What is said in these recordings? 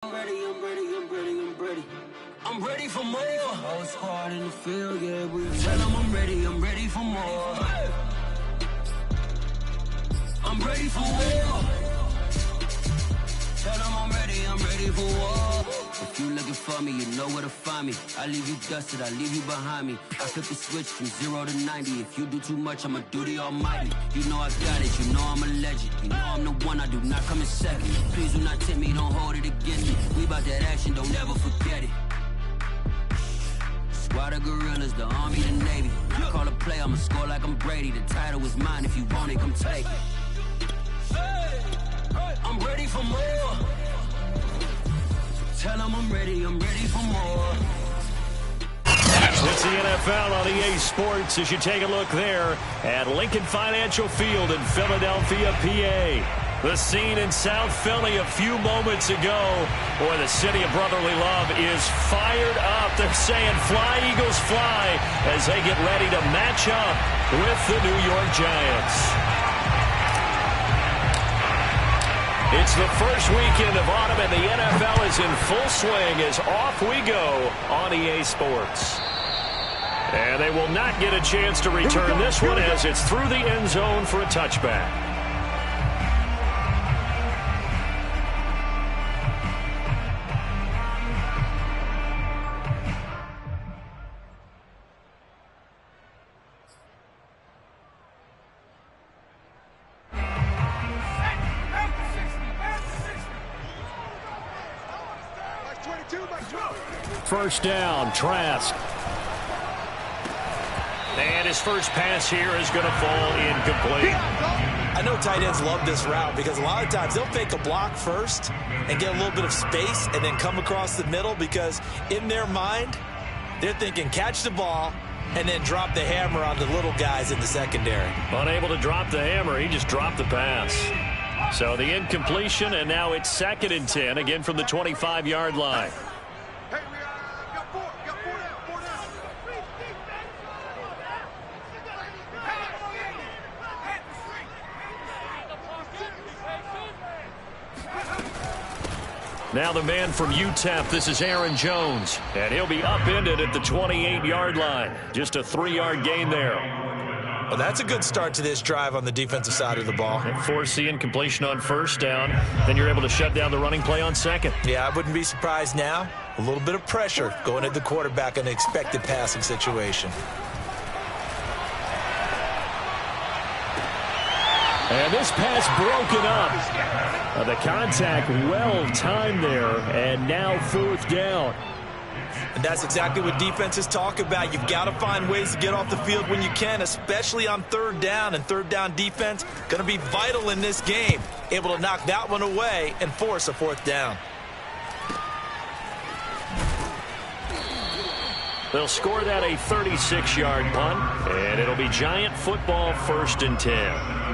I'm ready for more. Whole squad in the field, yeah, we tell them I'm ready for more. I'm ready for war. Tell them I'm ready for war. If you looking for me, you know where to find me. I leave you dusted, I leave you behind me. I flip the switch from 0 to 90. If you do too much, I'ma do the almighty. You know I got it, you know I'm a legend. You know I'm the one, I do not come in second. Please do not tempt me, don't hold it against me. We about that action, don't ever forget it. Squad of gorillas, the army, the navy. I call a play, I'ma score like I'm Brady. The title is mine, if you want it, come take it. I'm ready for more. Tell them I'm ready for more. It's the NFL on EA Sports as you take a look there at Lincoln Financial Field in Philadelphia, PA. The scene in South Philly a few moments ago. Boy, the city of brotherly love is fired up. They're saying fly, Eagles, fly as they get ready to match up with the New York Giants. It's the first weekend of autumn, and the NFL is in full swing as off we go on EA Sports. And they will not get a chance to return this one as it's through the end zone for a touchback. First down, Trask. And his first pass here is going to fall incomplete. I know tight ends love this route because a lot of times they'll fake a block first and get a little bit of space and then come across the middle because in their mind, they're thinking catch the ball and then drop the hammer on the little guys in the secondary. Unable to drop the hammer, he just dropped the pass. So the incompletion, and now it's 2nd and 10, again from the 25-yard line. Now the man from UTEP, this is Aaron Jones, and he'll be upended at the 28-yard line. Just a 3-yard gain there. Well, that's a good start to this drive on the defensive side of the ball. And force the incompletion on first down. Then you're able to shut down the running play on second. Yeah, I wouldn't be surprised now. A little bit of pressure going at the quarterback in an expected passing situation. And this pass broken up. The contact well timed there, and now 4th down. And that's exactly what defenses talk about. You've got to find ways to get off the field when you can, especially on 3rd down. And 3rd down defense going to be vital in this game. Able to knock that one away and force a 4th down. They'll score that a 36-yard punt, and it'll be Giant football 1st and 10.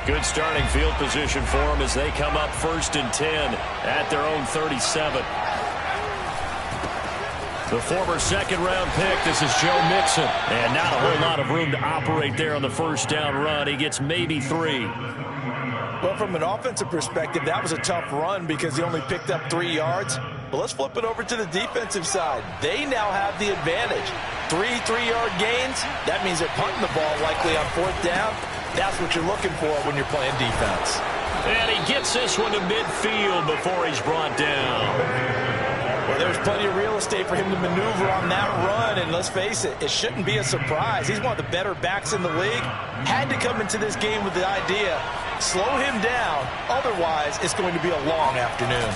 Good starting field position for them as they come up 1st and 10 at their own 37. The former 2nd-round pick, this is Joe Mixon. And not a whole lot of room to operate there on the 1st down run. He gets maybe 3. Well, from an offensive perspective, that was a tough run because he only picked up 3 yards. But let's flip it over to the defensive side. They now have the advantage. 3 3-yard gains. That means they're punting the ball likely on 4th down. That's what you're looking for when you're playing defense. And he gets this one to midfield before he's brought down. Well, there's plenty of real estate for him to maneuver on that run, and let's face it, it shouldn't be a surprise. He's one of the better backs in the league. Had to come into this game with the idea, slow him down, otherwise it's going to be a long afternoon.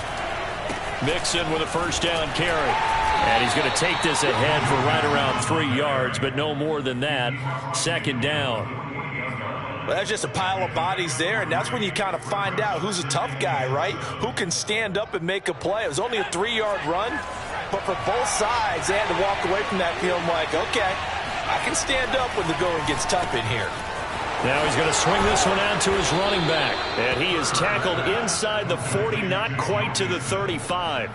Mixon with a 1st down carry. And he's going to take this ahead for right around 3 yards, but no more than that. 2nd down. Well, that's just a pile of bodies there, and that's when you kind of find out who's a tough guy, right? Who can stand up and make a play. It was only a 3-yard run, but for both sides, they had to walk away from that feeling like, okay, I can stand up when the going gets tough in here. Now he's going to swing this one out to his running back. And he is tackled inside the 40, not quite to the 35.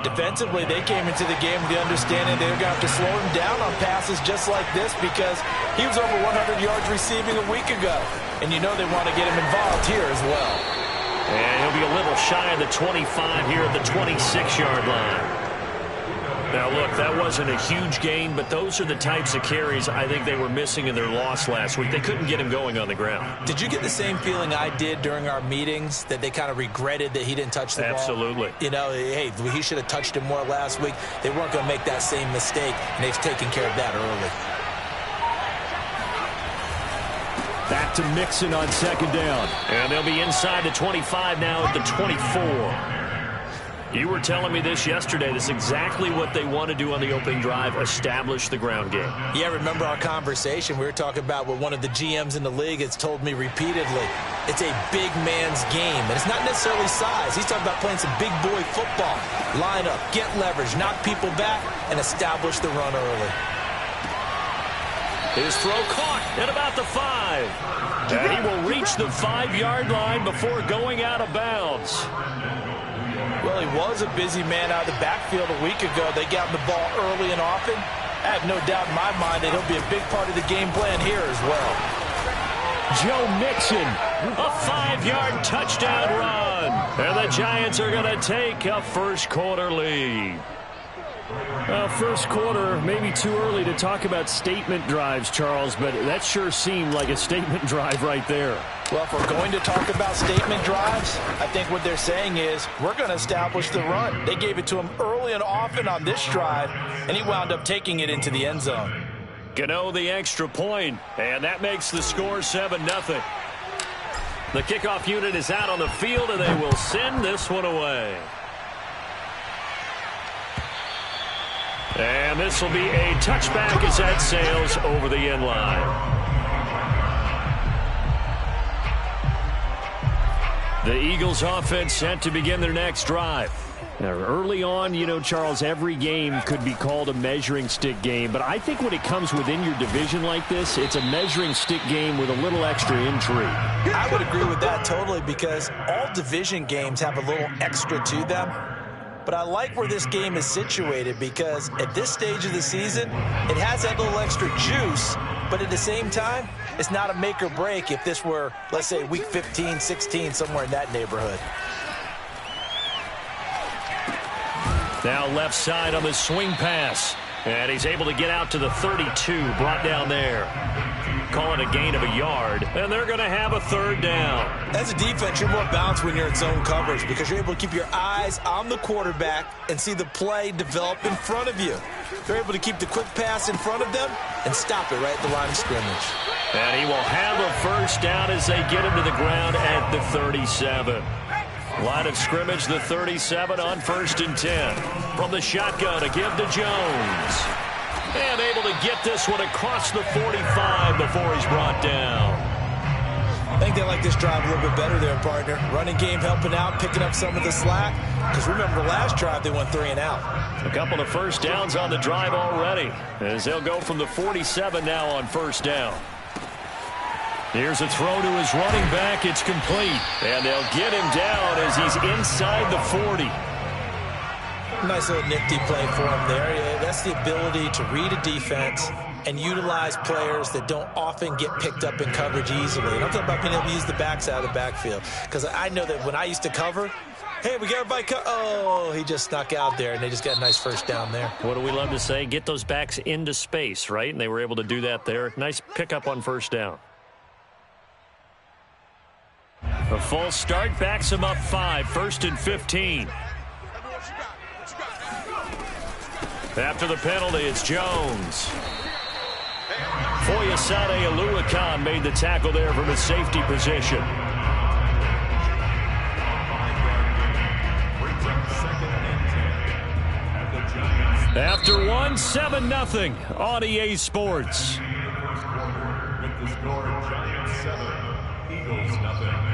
Defensively, they came into the game with the understanding they were going to have to slow him down on passes just like this because he was over 100 yards receiving a week ago. And you know they want to get him involved here as well. And he'll be a little shy of the 25 here at the 26-yard line. Now, look, that wasn't a huge gain, but those are the types of carries I think they were missing in their loss last week. They couldn't get him going on the ground. Did you get the same feeling I did during our meetings, that they kind of regretted that he didn't touch the ball? Absolutely. You know, hey, he should have touched it more last week. They weren't going to make that same mistake, and they've taken care of that early. Back to Mixon on second down. And they'll be inside the 25 now at the 24. You were telling me this yesterday. This is exactly what they want to do on the opening drive, establish the ground game. Yeah, remember our conversation? We were talking about what one of the GMs in the league has told me repeatedly. It's a big man's game, and it's not necessarily size. He's talking about playing some big boy football. Line up, get leverage, knock people back, and establish the run early. His throw caught at about the 5. And he will reach the 5-yard line before going out of bounds. Well, he was a busy man out of the backfield a week ago. They got him the ball early and often. I have no doubt in my mind that he'll be a big part of the game plan here as well. Joe Mixon. A 5-yard touchdown run. And the Giants are going to take a first-quarter lead. First quarter, maybe too early to talk about statement drives, Charles, but that sure seemed like a statement drive right there. Well, if we're going to talk about statement drives, I think what they're saying is we're going to establish the run. They gave it to him early and often on this drive, and he wound up taking it into the end zone. Gano the extra point, and that makes the score 7-0. The kickoff unit is out on the field, and they will send this one away. And this will be a touchback as that sails over the end line. The Eagles offense set to begin their next drive. Now, early on, you know, Charles, every game could be called a measuring stick game. But I think when it comes within your division like this, it's a measuring stick game with a little extra intrigue. I would agree with that totally because all division games have a little extra to them. But I like where this game is situated because at this stage of the season, it has that little extra juice, but at the same time, it's not a make or break if this were, let's say, week 15, 16, somewhere in that neighborhood. Now left side on the swing pass. And he's able to get out to the 32, brought down there. Call it a gain of a yard, and they're going to have a third down. As a defense, you're more balanced when you're in zone coverage because you're able to keep your eyes on the quarterback and see the play develop in front of you. They're able to keep the quick pass in front of them and stop it right at the line of scrimmage. And he will have a first down as they get him to the ground at the 37. Line of scrimmage, the 37 on 1st and 10. From the shotgun, a give to Jones. And able to get this one across the 45 before he's brought down. I think they like this drive a little bit better there, partner. Running game helping out, picking up some of the slack. Because remember, last drive they went 3 and out. A couple of first downs on the drive already, as they'll go from the 47 now on 1st down. Here's a throw to his running back. It's complete. And they'll get him down as he's inside the 40. Nice little nifty play for him there. Yeah, that's the ability to read a defense and utilize players that don't often get picked up in coverage easily. And I'm talking about being able to use the backs out of the backfield. Because I know that when I used to cover, hey, we got everybody oh, he just snuck out there, and they just got a nice first down there. What do we love to say? Get those backs into space, right? And they were able to do that there. Nice pickup on 1st down. A false start backs him up 5, 1st and 15. After the penalty, it's Jones. Foyesade Oluwakan made the tackle there from his safety position. After 1, 7-0 on EA Sports. With the score, Giants 7, Eagles 0.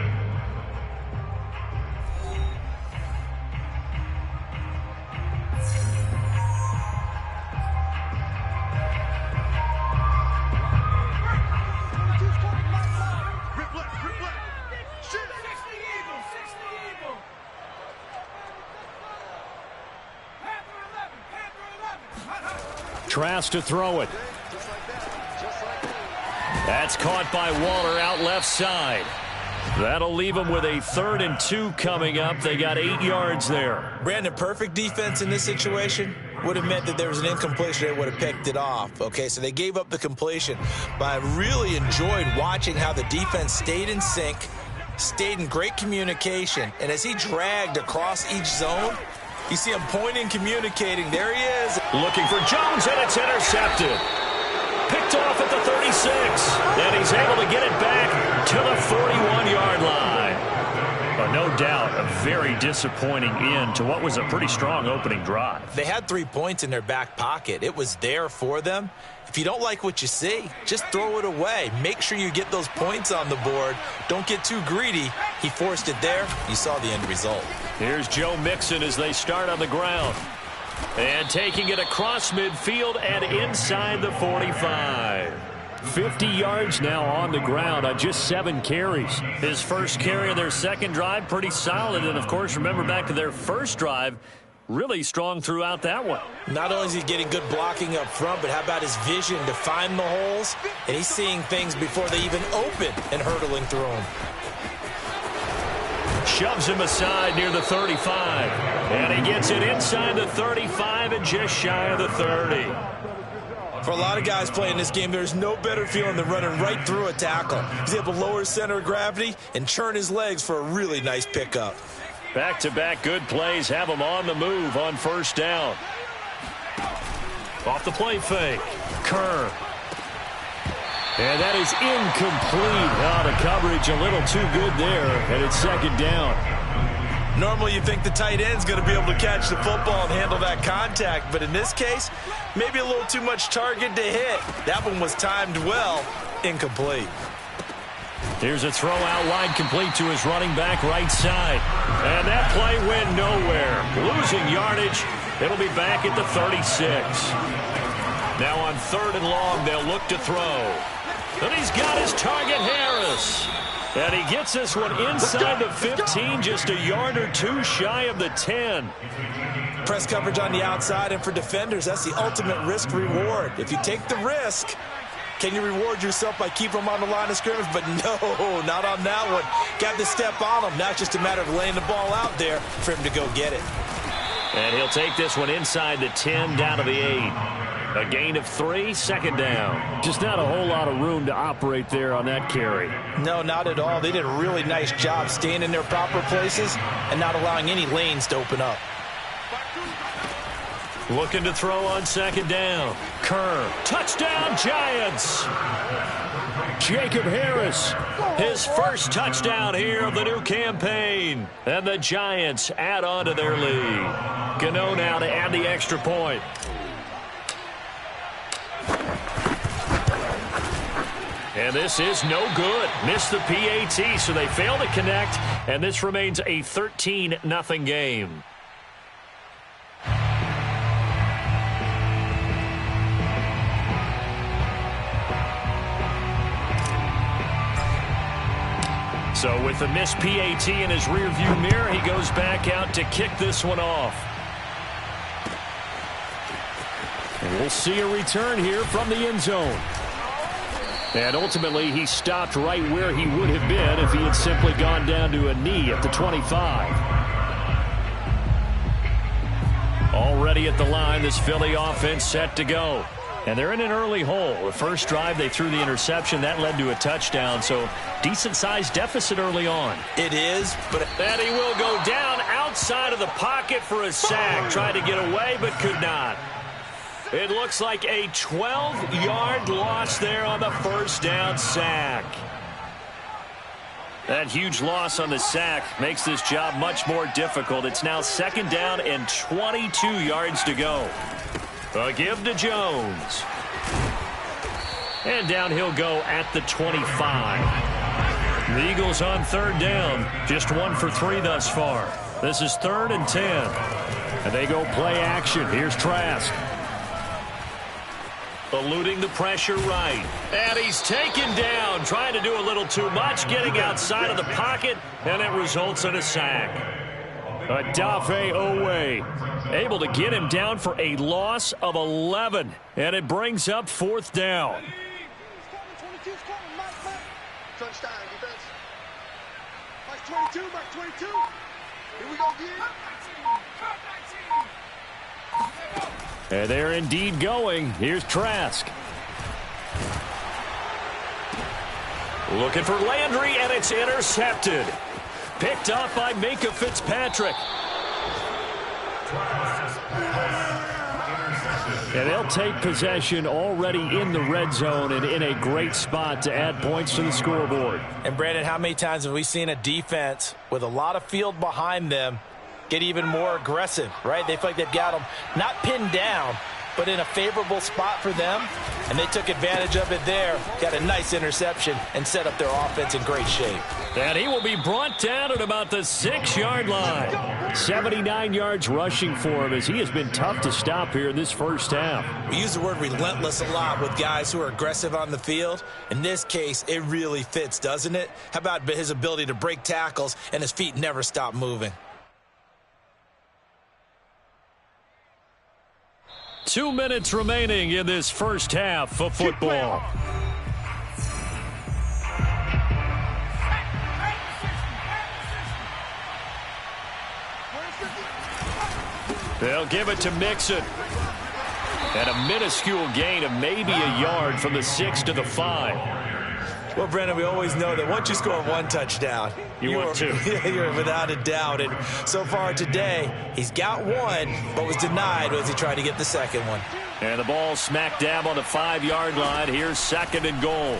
Trask to throw it. That's caught by Waller out left side. That'll leave them with a 3rd and 2 coming up. They got 8 yards there. Brandon, perfect defense in this situation would have meant that there was an incompletion. They would have picked it off. Okay, so they gave up the completion. But I really enjoyed watching how the defense stayed in sync, stayed in great communication. And as he dragged across each zone, you see him pointing, communicating. There he is. Looking for Jones, and it's intercepted. Picked off at the 36. And he's able to get it back to the 41-yard line. No doubt a very disappointing end to what was a pretty strong opening drive. They had 3 points in their back pocket. It was there for them. If you don't like what you see, just throw it away. Make sure you get those points on the board. Don't get too greedy. He forced it there. You saw the end result. Here's Joe Mixon as they start on the ground. And taking it across midfield and inside the 45. 50 yards now on the ground on just 7 carries. His first carry of their second drive, pretty solid. And, of course, remember back to their first drive, really strong throughout that one. Not only is he getting good blocking up front, but how about his vision to find the holes? And he's seeing things before they even open and hurdling through them. Shoves him aside near the 35. And he gets it inside the 35 and just shy of the 30. For a lot of guys playing this game, there's no better feeling than running right through a tackle. He's able to lower his center of gravity and churn his legs for a really nice pickup. Back-to-back good plays have him on the move on first down. Off the play fake. Kerr. And that is incomplete. The coverage a little too good there, and it's second down. Normally you think the tight end's going to be able to catch the football and handle that contact, but in this case, maybe a little too much target to hit. That one was timed well. Incomplete. Here's a throw out wide, complete to his running back right side. And that play went nowhere. Losing yardage. It'll be back at the 36. Now on 3rd and long, they'll look to throw. And he's got his target, Harris. And he gets this one inside the 15, just a yard or 2 shy of the 10. Press coverage on the outside, and for defenders, that's the ultimate risk-reward. If you take the risk, can you reward yourself by keeping them on the line of scrimmage? But no, not on that one. Got to step on them. Now it's just a matter of laying the ball out there for him to go get it. And he'll take this one inside the 10, down to the 8. A gain of 3, second down. Just not a whole lot of room to operate there on that carry. No, not at all. They did a really nice job staying in their proper places and not allowing any lanes to open up. Looking to throw on second down. Kerr. Touchdown, Giants. Jacob Harris. His first touchdown here of the new campaign. And the Giants add on to their lead. Gano now to add the extra point. And this is no good. Missed the PAT, so they fail to connect, and this remains a 13-0 game. So with the missed PAT in his rearview mirror, he goes back out to kick this one off. And we'll see a return here from the end zone. And ultimately, he stopped right where he would have been if he had simply gone down to a knee at the 25. Already at the line, this Philly offense set to go. And they're in an early hole. The first drive, they threw the interception. That led to a touchdown, so decent-sized deficit early on. It is, but... And he will go down outside of the pocket for a sack. Tried to get away, but could not. It looks like a 12-yard loss there on the first down sack. That huge loss on the sack makes this job much more difficult. It's now second down and 22 yards to go. A give to Jones. And down he'll go at the 25. The Eagles on third down. Just 1 for 3 thus far. This is 3rd and 10. And they go play action. Here's Trask. Eluding the pressure right. And he's taken down. Trying to do a little too much. Getting outside of the pocket. And it results in a sack. Odafe Oweh able to get him down for a loss of 11. And it brings up 4th down. Touchdown, defense. Mark 22, Mark 22. Here we go again. And they're indeed going. Here's Trask. Looking for Landry, and it's intercepted. Picked off by Minkah Fitzpatrick. And they'll take possession already in the red zone and in a great spot to add points to the scoreboard. And, Brandon, how many times have we seen a defense with a lot of field behind them get even more aggressive, right? They feel like they've got them not pinned down, but in a favorable spot for them, and they took advantage of it there, got a nice interception, and set up their offense in great shape. And he will be brought down at about the 6-yard line. 79 yards rushing for him as he has been tough to stop here in this first half. We use the word relentless a lot with guys who are aggressive on the field. In this case, it really fits, doesn't it? How about his ability to break tackles and his feet never stop moving? 2 minutes remaining in this first half of football. They'll give it to Mixon. And a minuscule gain of maybe a yard from the 6 to the 5. Well, Brendan, we always know that once you score one touchdown, you're without a doubt. And so far today, he's got one, but was denied as he tried to get the second one. And the ball smack dab on the 5-yard line. Here's 2nd and goal.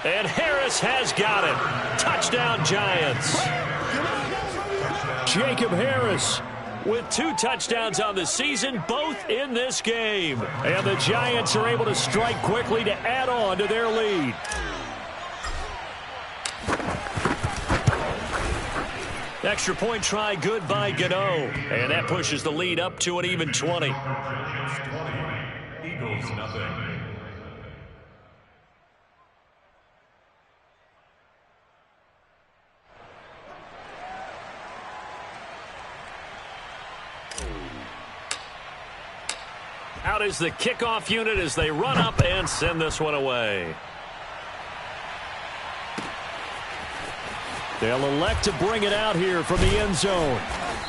And Harris has got it. Touchdown, Giants. Jacob Harris with 2 touchdowns on the season, both in this game. And the Giants are able to strike quickly to add on to their lead. Extra point try good by Gano. And that pushes the lead up to an even 20. Eagles nothing. Out is the kickoff unit as they run up and send this one away. They'll elect to bring it out here from the end zone.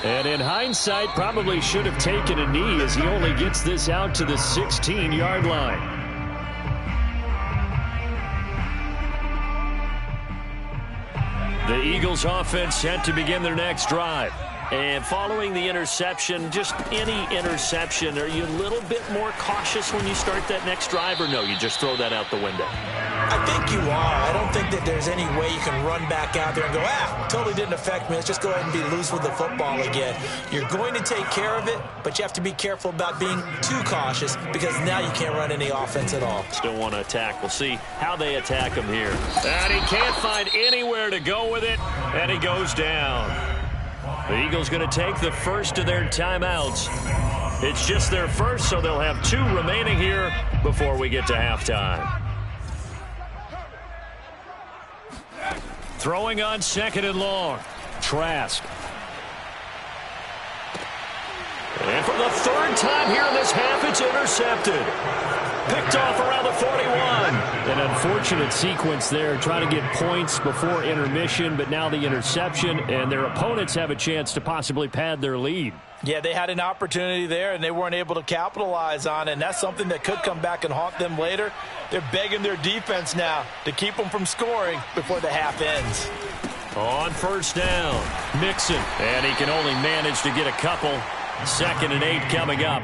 And in hindsight, probably should have taken a knee as he only gets this out to the 16-yard line. The Eagles offense set to begin their next drive. And following the interception, just any interception, are you a little bit more cautious when you start that next drive, or no, you just throw that out the window? I think you are. I don't think that there's any way you can run back out there and go, totally didn't affect me. Let's just go ahead and be loose with the football again. You're going to take care of it, but you have to be careful about being too cautious because now you can't run any offense at all. Still want to attack. We'll see how they attack him here. And he can't find anywhere to go with it, and he goes down. The Eagles going to take the first of their timeouts. It's just their first, so they'll have 2 remaining here before we get to halftime. Throwing on 2nd and long. Trask. And for the 3rd time here in this half, it's intercepted. Picked off around the 41. An unfortunate sequence there, trying to get points before intermission, but now the interception, and their opponents have a chance to possibly pad their lead. Yeah, they had an opportunity there, and they weren't able to capitalize on it, and that's something that could come back and haunt them later. They're begging their defense now to keep them from scoring before the half ends. On 1st down, Mixon, and he can only manage to get a couple. 2nd and 8 coming up.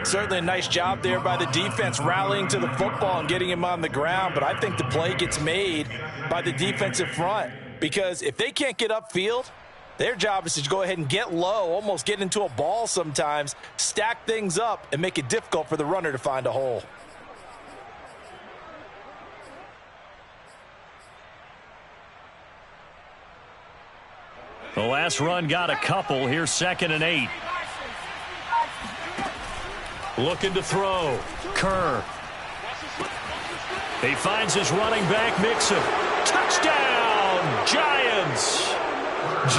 Certainly a nice job there by the defense rallying to the football and getting him on the ground, but I think the play gets made by the defensive front because if they can't get upfield, their job is to go ahead and get low, almost get into a ball sometimes, stack things up, and make it difficult for the runner to find a hole. The last run got a couple. Here's 2nd and 8. Looking to throw. Kerr. He finds his running back, Mixon. Touchdown, Giants!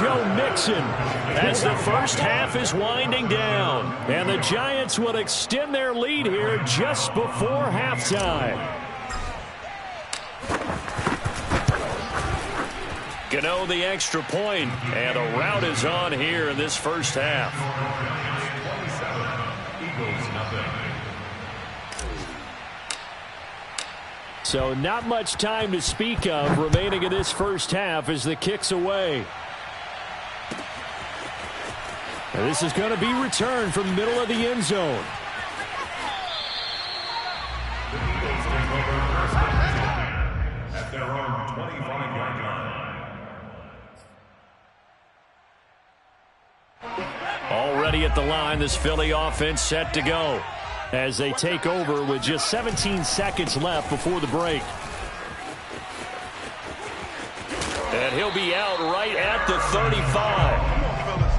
Joe Mixon, as the first half is winding down. And the Giants will extend their lead here just before halftime. Gano the extra point, and a rout is on here in this first half. 27, Eagles nothing. So not much time to speak of remaining in this first half as the kick's away. And this is going to be returned from the middle of the end zone. The Eagles take over first down at their own 25-yard line. Already at the line, this Philly offense set to go as they take over with just 17 seconds left before the break. And he'll be out right at the 35.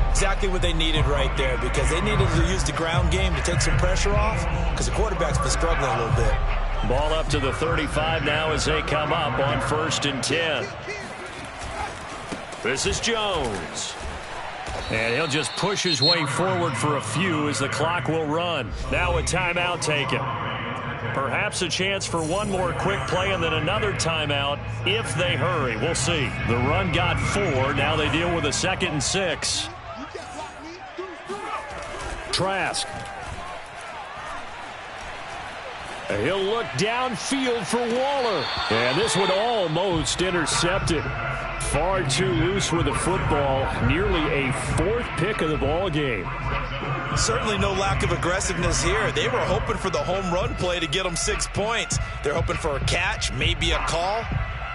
Exactly what they needed right there, because they needed to use the ground game to take some pressure off, because the quarterback's been struggling a little bit. Ball up to the 35 now as they come up on 1st and 10. This is Jones. And he'll just push his way forward for a few as the clock will run. Now a timeout taken. Perhaps a chance for one more quick play and then another timeout if they hurry. We'll see. The run got 4. Now they deal with a 2nd and 6. Trask. He'll look downfield for Waller. And this one almost intercepted. Far too loose with the football. Nearly a 4th pick of the ball game. Certainly no lack of aggressiveness here. They were hoping for the home run play to get them 6 points. They're hoping for a catch, maybe a call,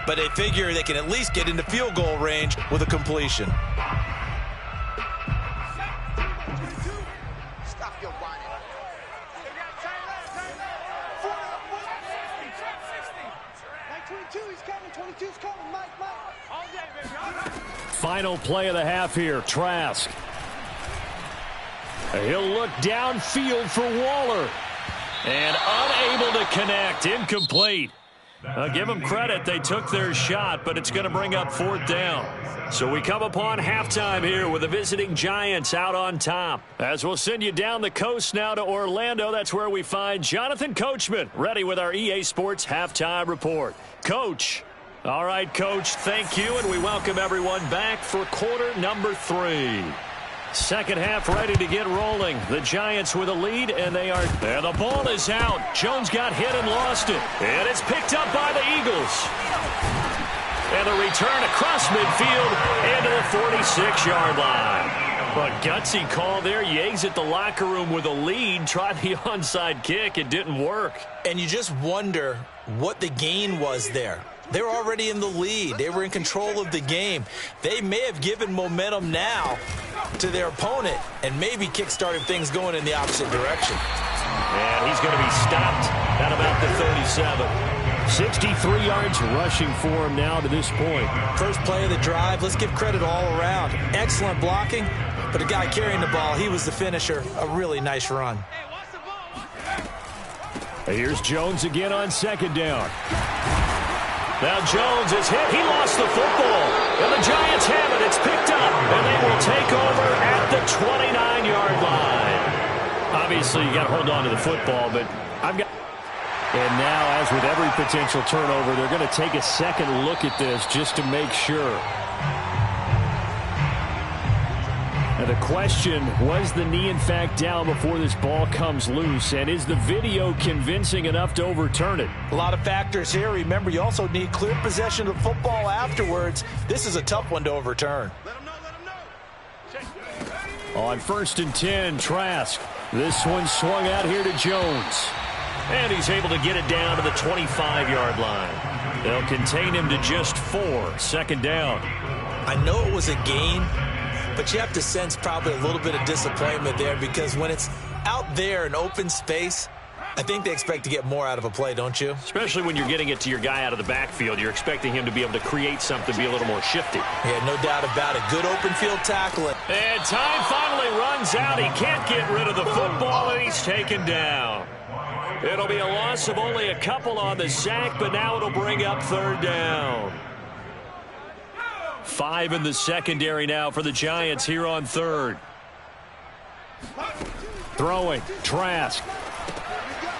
but they figure they can at least get into field goal range with a completion. Final play of the half here, Trask. He'll look downfield for Waller. And unable to connect, incomplete. Give them credit, they took their shot, but it's going to bring up 4th down. So we come upon halftime here with the visiting Giants out on top. As we'll send you down the coast now to Orlando, that's where we find Jonathan Coachman, ready with our EA Sports Halftime Report. Coach. All right, Coach, thank you, and we welcome everyone back for quarter number 3. Second half ready to get rolling. The Giants with a lead, and they are... And the ball is out. Jones got hit and lost it. And it's picked up by the Eagles. And a return across midfield into the 46-yard line. A gutsy call there. You exit the locker room with a lead. Tried the onside kick. It didn't work. And you just wonder what the gain was there. They were already in the lead. They were in control of the game. They may have given momentum now to their opponent and maybe kick-started things going in the opposite direction. And he's going to be stopped at about the 37. 63 yards rushing for him now to this point. First play of the drive. Let's give credit all around. Excellent blocking, but the guy carrying the ball, he was the finisher. A really nice run. Here's Jones again on 2nd down. Now Jones is hit. He lost the football. And the Giants have it. It's picked up. And they will take over at the 29-yard line. Obviously, you got to hold on to the football, but I've got... And now, as with every potential turnover, they're going to take a second look at this just to make sure. Now the question, was the knee in fact down before this ball comes loose? And is the video convincing enough to overturn it? A lot of factors here. Remember, you also need clear possession of the football afterwards. This is a tough one to overturn. On 1st and 10, Trask. This one swung out here to Jones. And he's able to get it down to the 25-yard line. They'll contain him to just 4. 2nd down. I know it was a gain, but you have to sense probably a little bit of disappointment there, because when it's out there in open space, I think they expect to get more out of a play, don't you? Especially when you're getting it to your guy out of the backfield. You're expecting him to be able to create something, be a little more shifty. Yeah, no doubt about it. Good open field tackling. And time finally runs out. He can't get rid of the football, and he's taken down. It'll be a loss of only a couple on the sack, but now it'll bring up 3rd down. 5 in the secondary now for the Giants here on third. Throwing, Trask.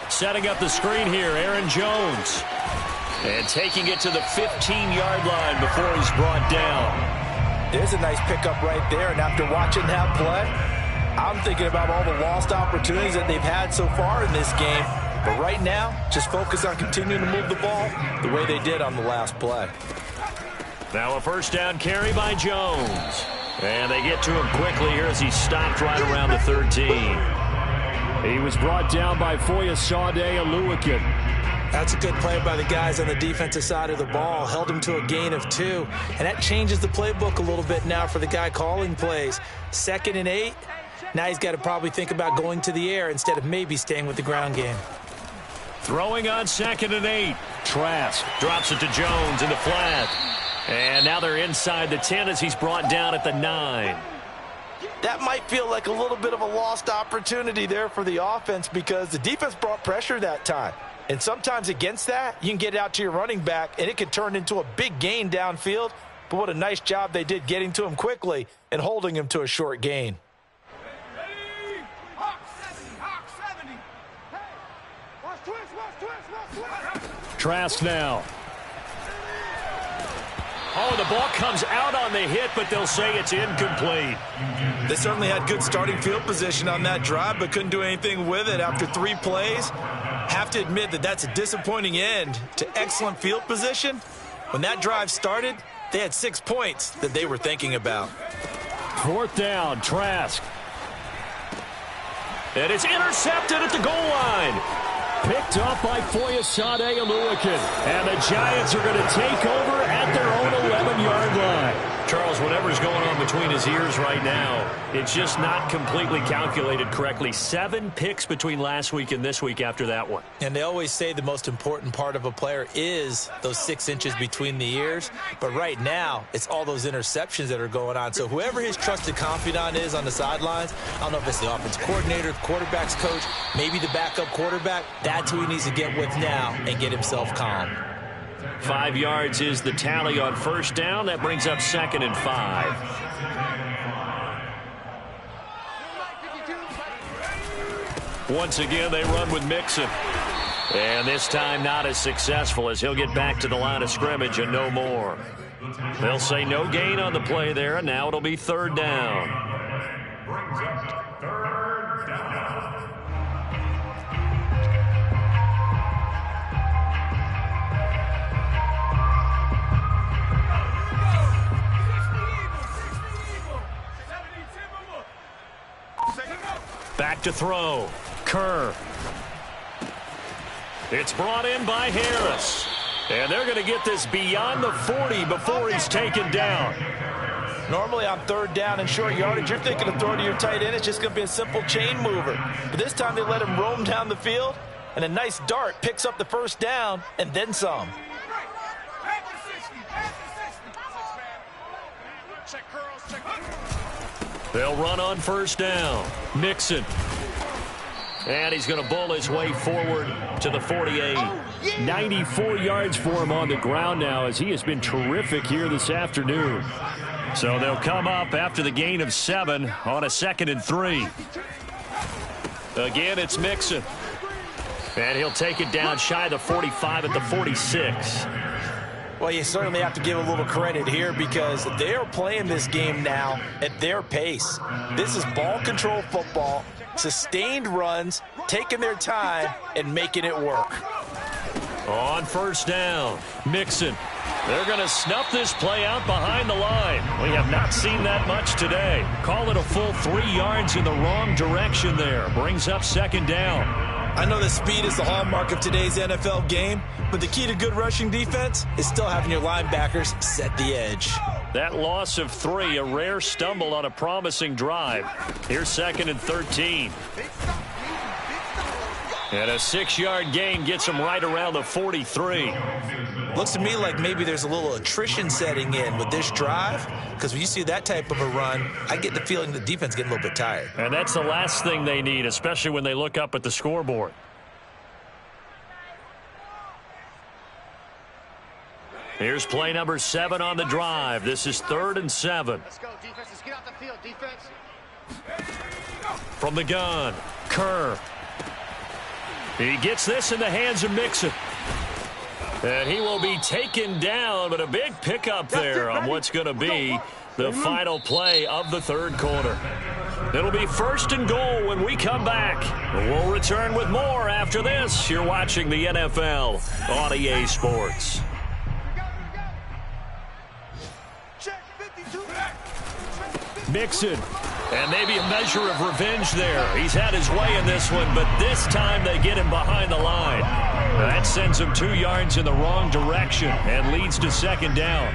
Setting up the screen here, Aaron Jones. And taking it to the 15-yard line before he's brought down. There's a nice pickup right there, and after watching that play, I'm thinking about all the lost opportunities that they've had so far in this game. But right now, just focus on continuing to move the ball the way they did on the last play. Now a first down carry by Jones. And they get to him quickly here as he stopped right around the 13. He was brought down by Foyesade Oluokun. That's a good play by the guys on the defensive side of the ball. Held him to a gain of 2. And that changes the playbook a little bit now for the guy calling plays. 2nd and 8. Now he's got to probably think about going to the air instead of maybe staying with the ground game. Throwing on 2nd and 8. Trask drops it to Jones in the flat. And now they're inside the 10 as he's brought down at the 9. That might feel like a little bit of a lost opportunity there for the offense because the defense brought pressure that time. And sometimes against that, you can get it out to your running back, and it could turn into a big gain downfield. But what a nice job they did getting to him quickly and holding him to a short gain. Trask now. Oh, the ball comes out on the hit, but they'll say it's incomplete. They certainly had good starting field position on that drive, but couldn't do anything with it after 3 plays. Have to admit that that's a disappointing end to excellent field position. When that drive started, they had 6 points that they were thinking about. 4th down, Trask. And it's intercepted at the goal line. Picked up by Foyesade Oluokun. And the Giants are going to take over at their own 11-yard line. Charles, whatever's going on between his ears right now, it's just not completely calculated correctly. 7 picks between last week and this week after that one. And they always say the most important part of a player is those 6 inches between the ears. But right now, it's all those interceptions that are going on. So whoever his trusted confidant is on the sidelines, I don't know if it's the offensive coordinator, the quarterback's coach, maybe the backup quarterback, that's who he needs to get with now and get himself calm. 5 yards is the tally on first down. That brings up 2nd and 5. Once again, they run with Mixon. And this time not as successful as he'll get back to the line of scrimmage and no more. They'll say no gain on the play there, and now it'll be 3rd down. Brings up 3rd down. Back to throw. Kerr. It's brought in by Harris. And they're going to get this beyond the 40 before he's taken down. Normally on 3rd down and short yardage, you're thinking of throwing to your tight end. It's just going to be a simple chain mover. But this time they let him roam down the field, and a nice dart picks up the 1st down and then some. They'll run on 1st down. Mixon. And he's going to bull his way forward to the 48. 94 yards for him on the ground now as he has been terrific here this afternoon. So they'll come up after the gain of 7 on a 2nd and 3. Again, it's Mixon. And he'll take it down shy of the 45 at the 46. Well, you certainly have to give a little credit here because they're playing this game now at their pace. This is ball control football, sustained runs, taking their time, and making it work. On 1st down, Mixon. They're going to snuff this play out behind the line. We have not seen that much today. Call it a full 3 yards in the wrong direction there. Brings up 2nd down. I know that speed is the hallmark of today's NFL game, but the key to good rushing defense is still having your linebackers set the edge. That loss of 3, a rare stumble on a promising drive. Here's 2nd and 13. And a 6-yard gain gets him right around the 43. Looks to me like maybe there's a little attrition setting in with this drive, because when you see that type of a run, I get the feeling the defense getting a little bit tired. And that's the last thing they need, especially when they look up at the scoreboard. Here's play number 7 on the drive. This is 3rd and 7. Let's go, defense. Let's get out the field, defense. From the gun, Kerr. He gets this in the hands of Mixon. And he will be taken down, but a big pickup there on what's going to be the final play of the 3rd quarter. It'll be 1st and goal when we come back. We'll return with more after this. You're watching the NFL on EA Sports. Mixon. And maybe a measure of revenge there. He's had his way in this one, but this time they get him behind the line. That sends him 2 yards in the wrong direction and leads to 2nd down.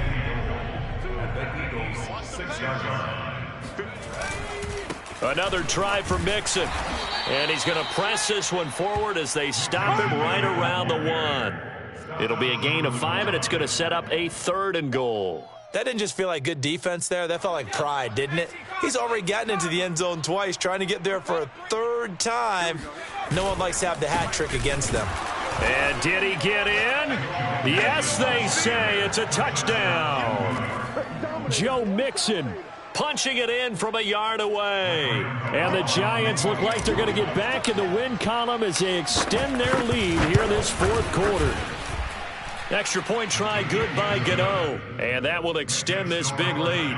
Another try for Mixon. And he's going to press this one forward as they stop him right around the 1. It'll be a gain of 5, and it's going to set up a 3rd and goal. That didn't just feel like good defense there. That felt like pride, didn't it? He's already gotten into the end zone twice, trying to get there for a 3rd time. No one likes to have the hat trick against them. And did he get in? Yes, they say it's a touchdown. Joe Mixon punching it in from a yard away. And the Giants look like they're going to get back in the win column as they extend their lead here in this 4th quarter. Extra point try good by Gano. And that will extend this big lead.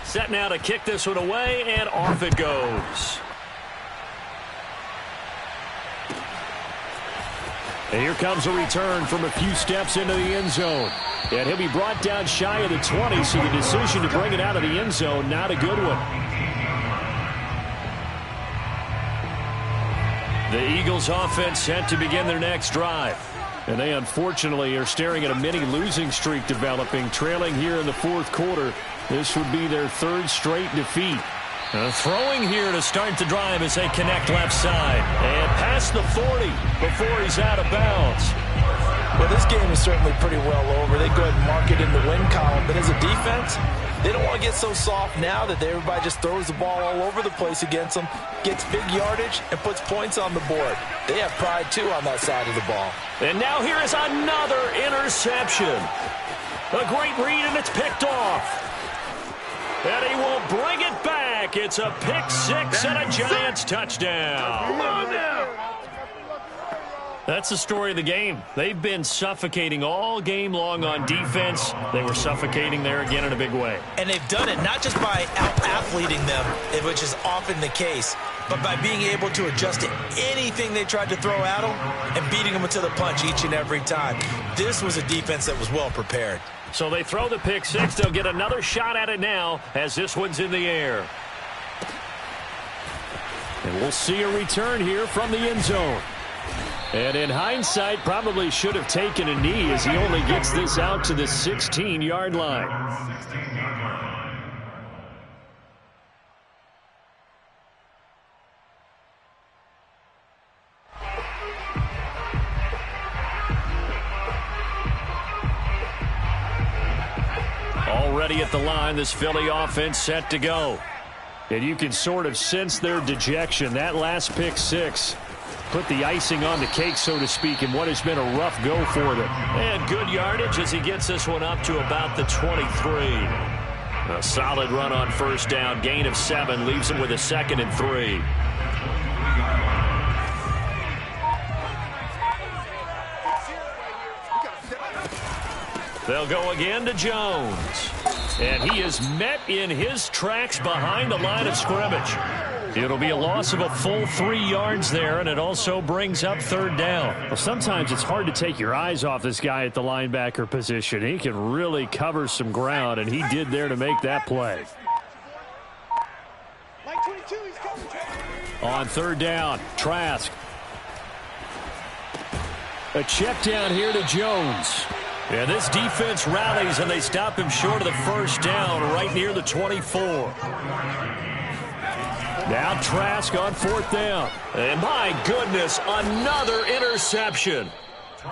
Set now to kick this one away, and off it goes. And here comes a return from a few steps into the end zone. And he'll be brought down shy of the 20, so the decision to bring it out of the end zone, not a good one. The Eagles offense set to begin their next drive. And they unfortunately are staring at a mini losing streak developing, trailing here in the 4th quarter. This would be their 3rd straight defeat. Throwing here to start the drive as they connect left side. And past the 40 before he's out of bounds. Well, this game is certainly pretty well over. They go ahead and mark it in the win column. But as a defense, they don't want to get so soft now that everybody just throws the ball all over the place against them, gets big yardage, and puts points on the board. They have pride, too, on that side of the ball. And now here is another interception. A great read, and it's picked off. And he will bring it back. It's a pick 6 and a Giants touchdown. Come on now. That's the story of the game. They've been suffocating all game long on defense. They were suffocating there again in a big way. And they've done it not just by out-athleting them, which is often the case, but by being able to adjust to anything they tried to throw at them and beating them to the punch each and every time. This was a defense that was well prepared. So they throw the pick 6. They'll get another shot at it now as this one's in the air. And we'll see a return here from the end zone. And in hindsight, probably should have taken a knee as he only gets this out to the 16-yard line. Already at the line, this Philly offense set to go. And you can sort of sense their dejection. That last pick 6 put the icing on the cake, so to speak, in what has been a rough go for them. And good yardage as he gets this one up to about the 23. A solid run on 1st down. Gain of 7 leaves him with a 2nd and 3. They'll go again to Jones. And he is met in his tracks behind the line of scrimmage. It'll be a loss of a full 3 yards there, and it also brings up 3rd down. Well, sometimes it's hard to take your eyes off this guy at the linebacker position. He can really cover some ground, and he did there to make that play. On 3rd down, Trask. A check down here to Jones. And this defense rallies, and they stop him short of the 1st down right near the 24. Now Trask on 4th down. And my goodness, another interception.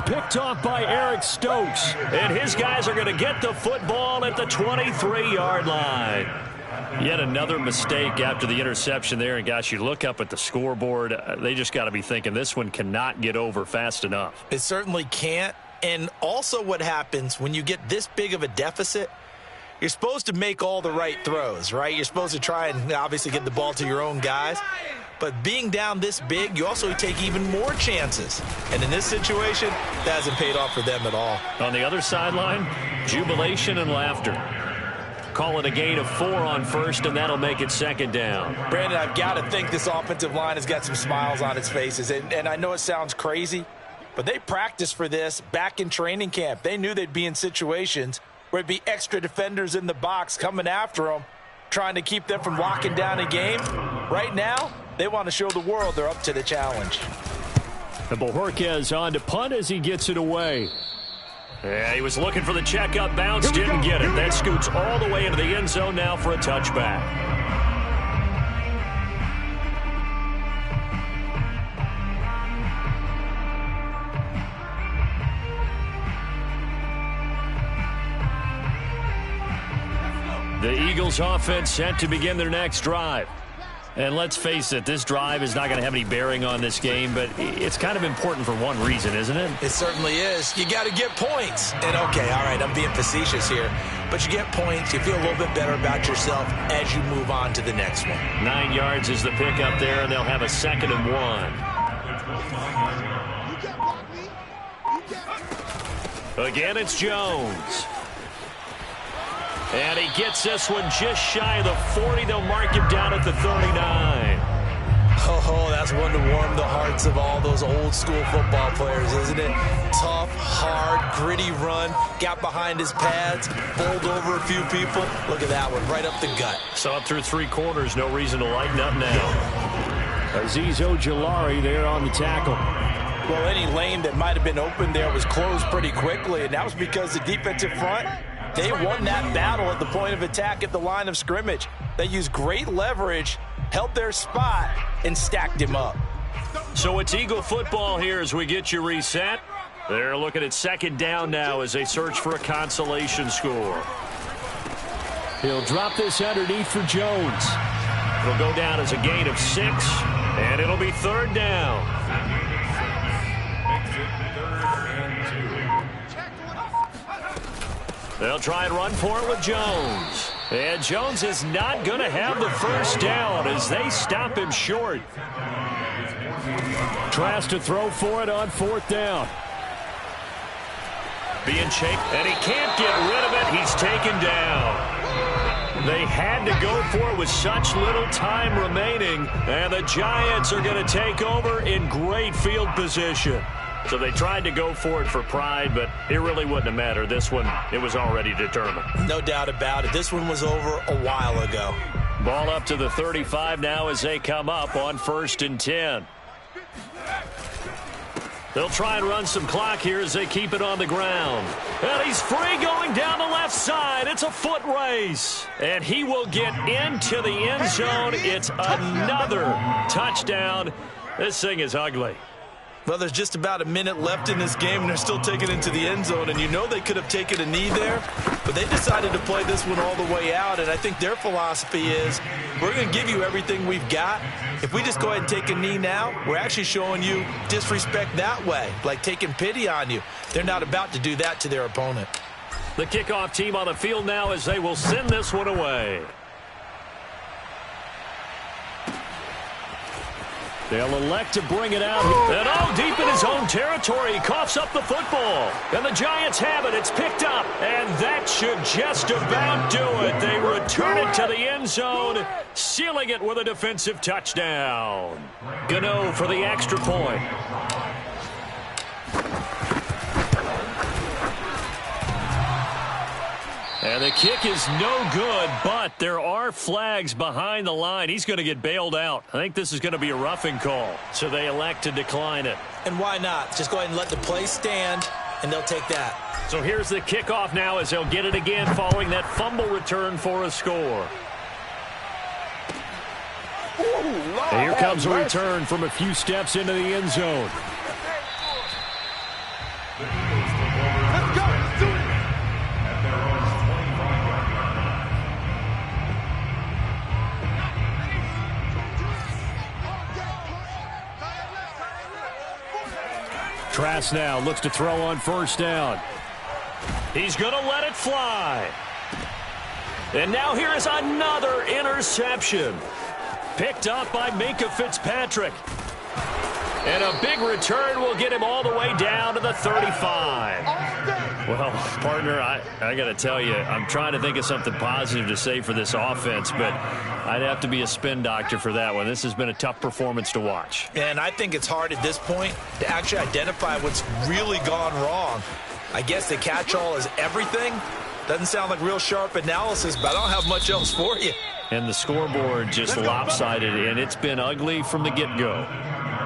Picked off by Eric Stokes. And his guys are going to get the football at the 23-yard line. Yet another mistake after the interception there. And, gosh, you look up at the scoreboard. They just got to be thinking this one cannot get over fast enough. It certainly can't. And also what happens when you get this big of a deficit, you're supposed to make all the right throws, right? You're supposed to try and obviously get the ball to your own guys. But being down this big, you also take even more chances. And in this situation, that hasn't paid off for them at all. On the other sideline, jubilation and laughter. Call it a gain of 4 on first, and that'll make it second down. Brandon, I've got to think this offensive line has got some smiles on its faces. And I know it sounds crazy, but they practiced for this back in training camp. They knew they'd be in situations where it'd be extra defenders in the box coming after them, trying to keep them from locking down a game. Right now, they want to show the world they're up to the challenge. And Bojorquez on to punt as he gets it away. Yeah, he was looking for the checkup bounce, didn't get it. That scoots all the way into the end zone now for a touchback. The Eagles offense set to begin their next drive. And let's face it, this drive is not going to have any bearing on this game, but it's kind of important for one reason, isn't it? It certainly is. You got to get points. And, okay, all right, I'm being facetious here. But you get points, you feel a little bit better about yourself as you move on to the next one. 9 yards is the pickup there, and they'll have a 2nd and 1. Again, it's Jones. And he gets this one just shy of the 40. They'll mark him down at the 39. Oh, that's one to warm the hearts of all those old school football players, isn't it? Tough, hard, gritty run. Got behind his pads, bowled over a few people. Look at that one, right up the gut. So up through 3 quarters, no reason to lighten up now. Azeez Ojulari there on the tackle. Well, any lane that might have been open there was closed pretty quickly, and that was because the defensive front, they won that battle at the point of attack at the line of scrimmage. They used great leverage, held their spot, and stacked him up. So it's Eagle football here as we get you reset. They're looking at 2nd down now as they search for a consolation score. He'll drop this underneath for Jones. It'll go down as a gain of 6, and it'll be 3rd down. They'll try and run for it with Jones. And Jones is not going to have the 1st down as they stop him short. Tries to throw for it on 4th down. Being chased, and he can't get rid of it. He's taken down. They had to go for it with such little time remaining. And the Giants are going to take over in great field position. So they tried to go for it for pride, but it really wouldn't have mattered. This one, it was already determined. No doubt about it. This one was over a while ago. Ball up to the 35 now as they come up on 1st and 10. They'll try and run some clock here as they keep it on the ground. And he's free going down the left side. It's a foot race. And he will get into the end zone. It's another touchdown. This thing is ugly. Well, there's just about a minute left in this game, and they're still taking it to the end zone. And you know they could have taken a knee there, but they decided to play this one all the way out. And I think their philosophy is, we're going to give you everything we've got. If we just go ahead and take a knee now, we're actually showing you disrespect that way, like taking pity on you. They're not about to do that to their opponent. The kickoff team on the field now as they will send this one away. They'll elect to bring it out. And deep in his own territory, he coughs up the football. And the Giants have it. It's picked up. And that should just about do it. They return it to the end zone, sealing it with a defensive touchdown. Gano for the extra point. And the kick is no good, but there are flags behind the line. He's going to get bailed out. I think this is going to be a roughing call, so they elect to decline it. And why not? Just go ahead and let the play stand, and they'll take that. So here's the kickoff now as they'll get it again following that fumble return for a score. And here comes a return from a few steps into the end zone. Trask now looks to throw on first down. He's going to let it fly. And now here is another interception. Picked up by Minkah Fitzpatrick. And a big return will get him all the way down to the 35. Well, partner, I got to tell you, I'm trying to think of something positive to say for this offense, but I'd have to be a spin doctor for that one. This has been a tough performance to watch. And I think it's hard at this point to actually identify what's really gone wrong. I guess the catch-all is everything. Doesn't sound like real sharp analysis, but I don't have much else for you. And the scoreboard just lopsided, and it's been ugly from the get-go.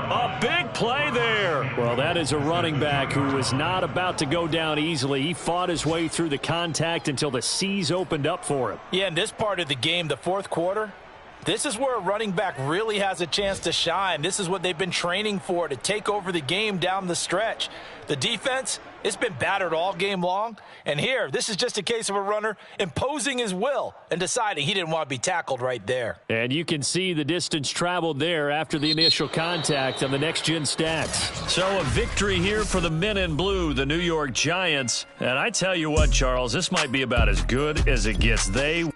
A big play there. Well, that is a running back who was not about to go down easily. He fought his way through the contact until the seas opened up for him. Yeah, in this part of the game, the fourth quarter, this is where a running back really has a chance to shine. This is what they've been training for, to take over the game down the stretch. The defense, it's been battered all game long. And here, this is just a case of a runner imposing his will and deciding he didn't want to be tackled right there. And you can see the distance traveled there after the initial contact on the next-gen stats. So a victory here for the men in blue, the New York Giants. And I tell you what, Charles, this might be about as good as it gets. They